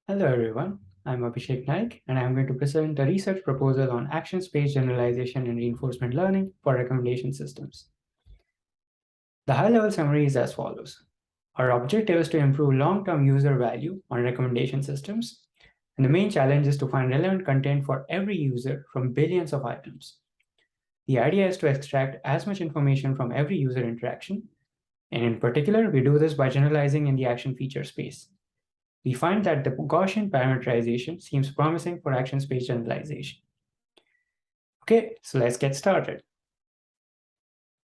Hello everyone, I'm Abhishek Naik and I'm going to present a research proposal on action-based generalization and reinforcement learning for recommendation systems. The high-level summary is as follows. Our objective is to improve long-term user value on recommendation systems, and the main challenge is to find relevant content for every user from billions of items. The idea is to extract as much information from every user interaction, and in particular, we do this by generalizing in the action feature space. We find that the Gaussian parameterization seems promising for action-based generalization. Okay, so let's get started.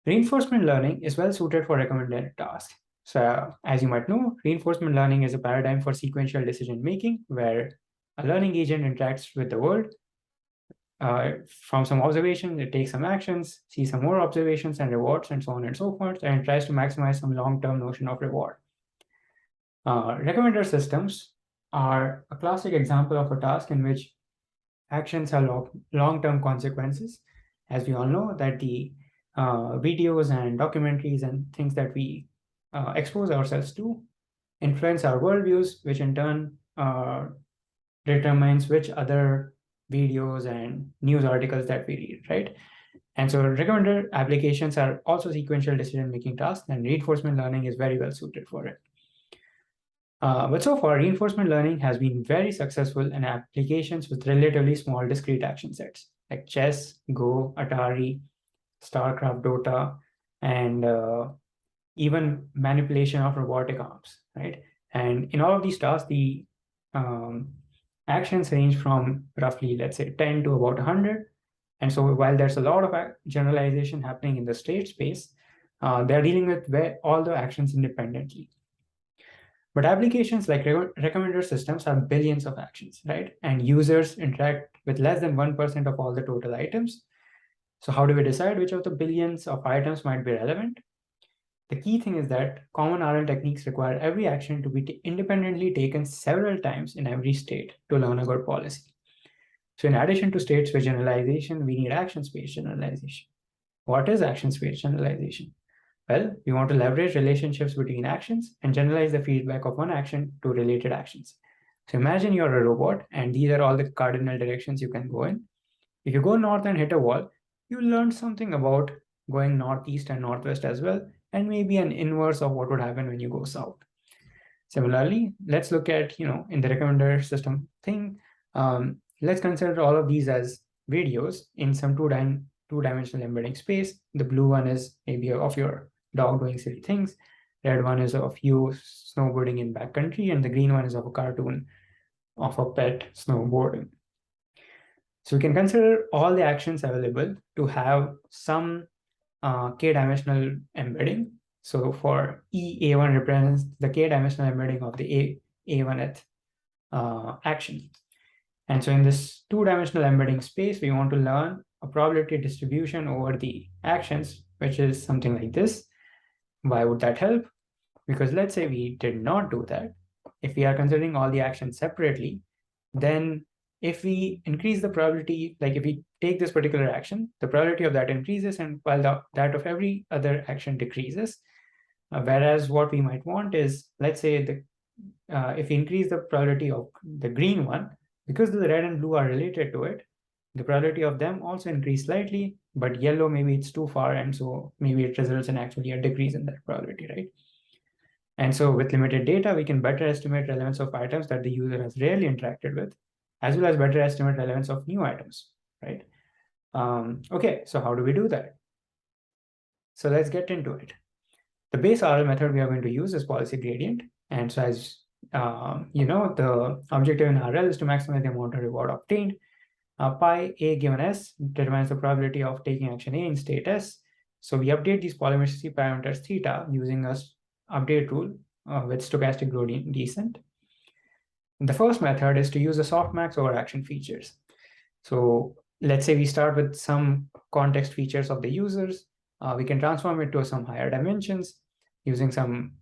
Reinforcement learning is well suited for recommended tasks. So as you might know, reinforcement learning is a paradigm for sequential decision making where a learning agent interacts with the world. From some observations, it takes some actions, sees some more observations and rewards and so on and so forth, and tries to maximize some long-term notion of reward. Recommender systems are a classic example of a task in which actions have long-term consequences. As we all know that the videos and documentaries and things that we expose ourselves to influence our worldviews, which in turn determines which other videos and news articles that we read, right? And so recommender applications are also sequential decision-making tasks, and reinforcement learning is very well suited for it. But so far, reinforcement learning has been very successful in applications with relatively small discrete action sets like chess, Go, Atari, StarCraft, Dota, and even manipulation of robotic arms, right? And in all of these tasks, the actions range from roughly, let's say, 10 to about 100. And so while there's a lot of generalization happening in the state space, they're dealing with all the actions independently. But applications like recommender systems have billions of actions, right? And users interact with less than 1% of all the total items. So how do we decide which of the billions of items might be relevant? The key thing is that common RL techniques require every action to be independently taken several times in every state to learn a good policy. So in addition to state-space generalization, we need action-space generalization. What is action-space generalization? Well, we want to leverage relationships between actions and generalize the feedback of one action to related actions. So imagine you're a robot and these are all the cardinal directions you can go in. If you go north and hit a wall, you learn something about going northeast and northwest as well, and maybe an inverse of what would happen when you go south. Similarly, let's look at, in the recommender system thing, let's consider all of these as videos in some two-dimensional embedding space. The blue one is maybe of your dog doing silly things. Red one is of you snowboarding in backcountry, and the green one is of a cartoon of a pet snowboarding. So we can consider all the actions available to have some k-dimensional embedding. So for E-A1 represents the k-dimensional embedding of the A1th action. And so in this two-dimensional embedding space, we want to learn a probability distribution over the actions, which is something like this. Why would that help? Because let's say we did not do that. If we are considering all the actions separately, then if we increase the probability, like if we take this particular action, the probability of that increases, and while that of every other action decreases. Whereas what we might want is, let's say, if we increase the probability of the green one, because the red and blue are related to it, the probability of them also increase slightly, but yellow, maybe it's too far, and so maybe it results in actually a decrease in that probability, right? And so with limited data, we can better estimate relevance of items that the user has rarely interacted with, as well as better estimate relevance of new items, right? Okay, so how do we do that? So let's get into it. The base RL method we are going to use is policy gradient. And so as the objective in RL is to maximize the amount of reward obtained. Pi A given S determines the probability of taking action A in state S. So we update these polymericity parameters theta using a update rule with stochastic gradient descent. And the first method is to use the softmax over action features. So let's say we start with some context features of the users. We can transform it to some higher dimensions using some,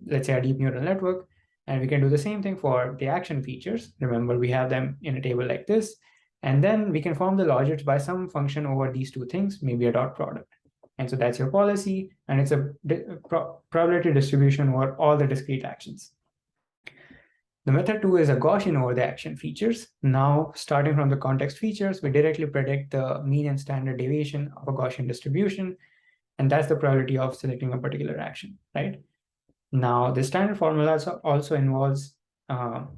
let's say, a deep neural network. And we can do the same thing for the action features. Remember, we have them in a table like this. And then we can form the logics by some function over these two things, maybe a dot product. And so that's your policy, and it's a probability distribution over all the discrete actions. The method 2 is a Gaussian over the action features. Now, starting from the context features, we directly predict the mean and standard deviation of a Gaussian distribution, and that's the probability of selecting a particular action, right? Now, the standard formula also involves an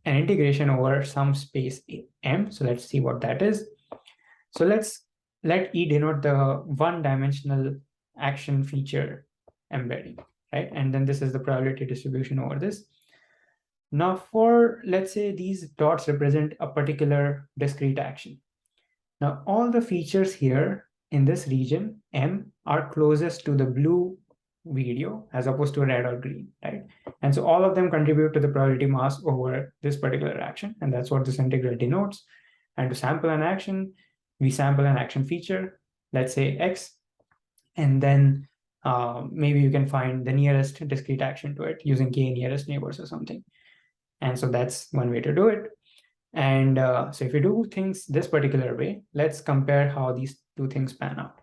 integration over some space M. So let's see what that is. So let's let E denote the one-dimensional action feature embedding, right? And then this is the probability distribution over this. Now for, let's say these dots represent a particular discrete action. Now all the features here in this region, M, are closest to the blue video as opposed to red or green, right? And so all of them contribute to the probability mass over this particular action. And that's what this integral denotes. And to sample an action, we sample an action feature, let's say X, and then maybe you can find the nearest discrete action to it using k nearest neighbors or something. And so that's one way to do it. And so if you do things this particular way, let's compare how these two things pan out.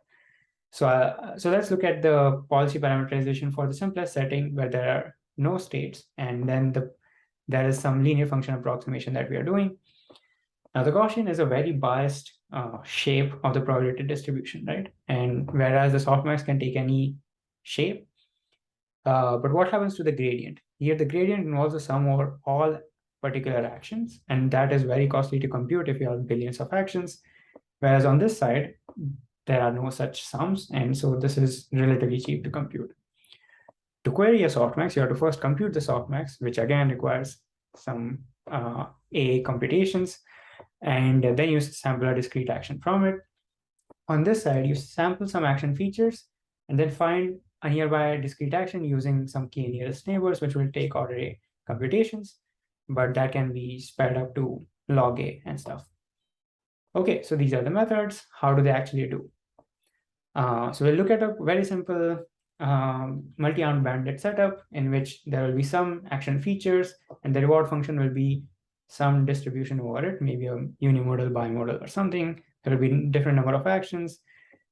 So, so let's look at the policy parameterization for the simplest setting where there are no states, and then there is some linear function approximation that we are doing. Now, the Gaussian is a very biased shape of the probability distribution, right? And whereas the softmax can take any shape, but what happens to the gradient? Here, the gradient involves the sum over all particular actions, and that is very costly to compute if you have billions of actions. Whereas on this side, there are no such sums, and so this is relatively cheap to compute. To query a softmax, you have to first compute the softmax, which again requires some A computations, and then you sample a discrete action from it. On this side, you sample some action features, and then find a nearby discrete action using some k nearest neighbors, which will take order A computations, but that can be sped up to log A and stuff. Okay, so these are the methods. How do they actually do? So we'll look at a very simple multi-armed bandit setup in which there will be some action features, and the reward function will be some distribution over it, maybe a unimodal, bimodal, or something. There will be different number of actions,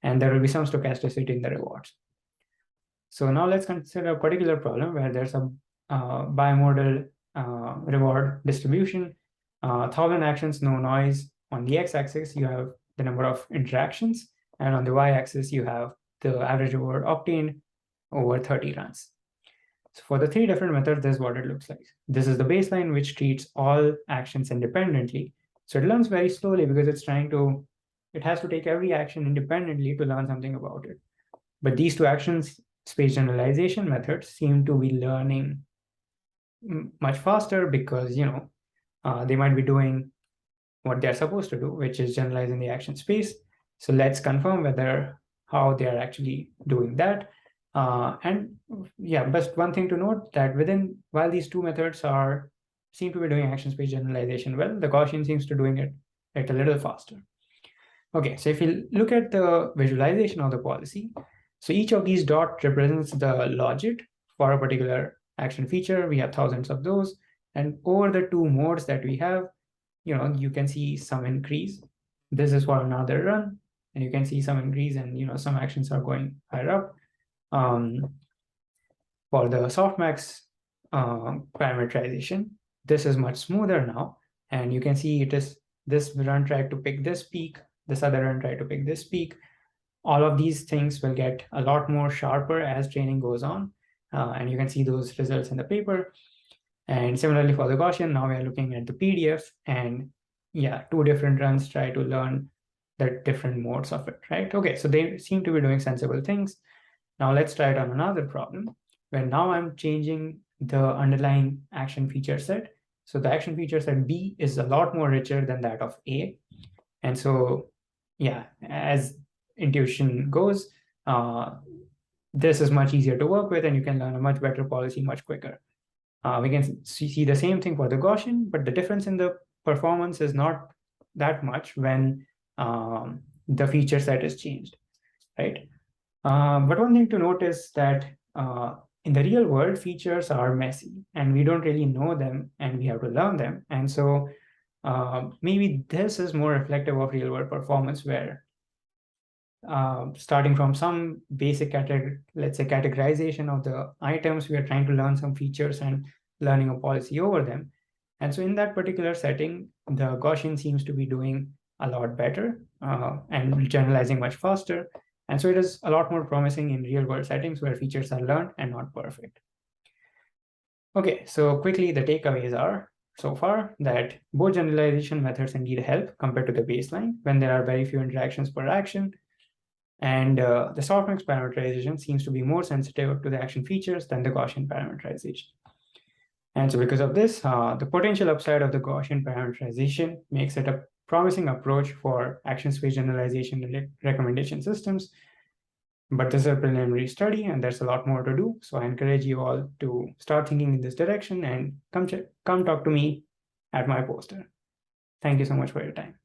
and there will be some stochasticity in the rewards. So now let's consider a particular problem where there's a bimodal reward distribution, 1,000 actions, no noise. On the x-axis, you have the number of interactions, and on the y-axis, you have the average reward obtained over 30 runs. So for the three different methods, this is what it looks like. This is the baseline, which treats all actions independently. So it learns very slowly because it has to take every action independently to learn something about it. But these two actions, space generalization methods, seem to be learning much faster because, they might be doing what they're supposed to do, which is generalizing the action space. So let's confirm how they are actually doing that. And yeah, but one thing to note that while these two methods seem to be doing action space generalization well, the Gaussian seems to doing it a little faster. Okay, so if you look at the visualization of the policy, so each of these dots represents the logit for a particular action feature. We have thousands of those, and over the two modes that we have, you can see some increase. This is for another run, and you can see some increase, and some actions are going higher up. For the softmax parameterization, this is much smoother now, and you can see it is this run tried to pick this peak, this other run tried to pick this peak. All of these things will get a lot more sharper as training goes on, and you can see those results in the paper. And similarly for the Gaussian, now we are looking at the PDF, and yeah, two different runs try to learn the different modes of it, right? Okay, so they seem to be doing sensible things. Now let's try it on another problem where now I'm changing the underlying action feature set. So the action feature set B is a lot more richer than that of A. And so, yeah, as intuition goes, this is much easier to work with, and you can learn a much better policy much quicker. We can see the same thing for the Gaussian, but the difference in the performance is not that much when the feature set is changed, right? But one thing to note is that in the real world, features are messy, and we don't really know them, and we have to learn them. And so maybe this is more reflective of real world performance, where starting from some basic let's say categorization of the items, we are trying to learn some features and learning a policy over them. And so in that particular setting, the Gaussian seems to be doing a lot better and generalizing much faster. And so it is a lot more promising in real world settings where features are learned and not perfect. Okay, so quickly the takeaways are so far that both generalization methods indeed help compared to the baseline when there are very few interactions per action. And the softmax parameterization seems to be more sensitive to the action features than the Gaussian parameterization. And so because of this, the potential upside of the Gaussian parameterization makes it a promising approach for action space generalization and recommendation systems. But this is a preliminary study and there's a lot more to do. So I encourage you all to start thinking in this direction and come talk to me at my poster. Thank you so much for your time.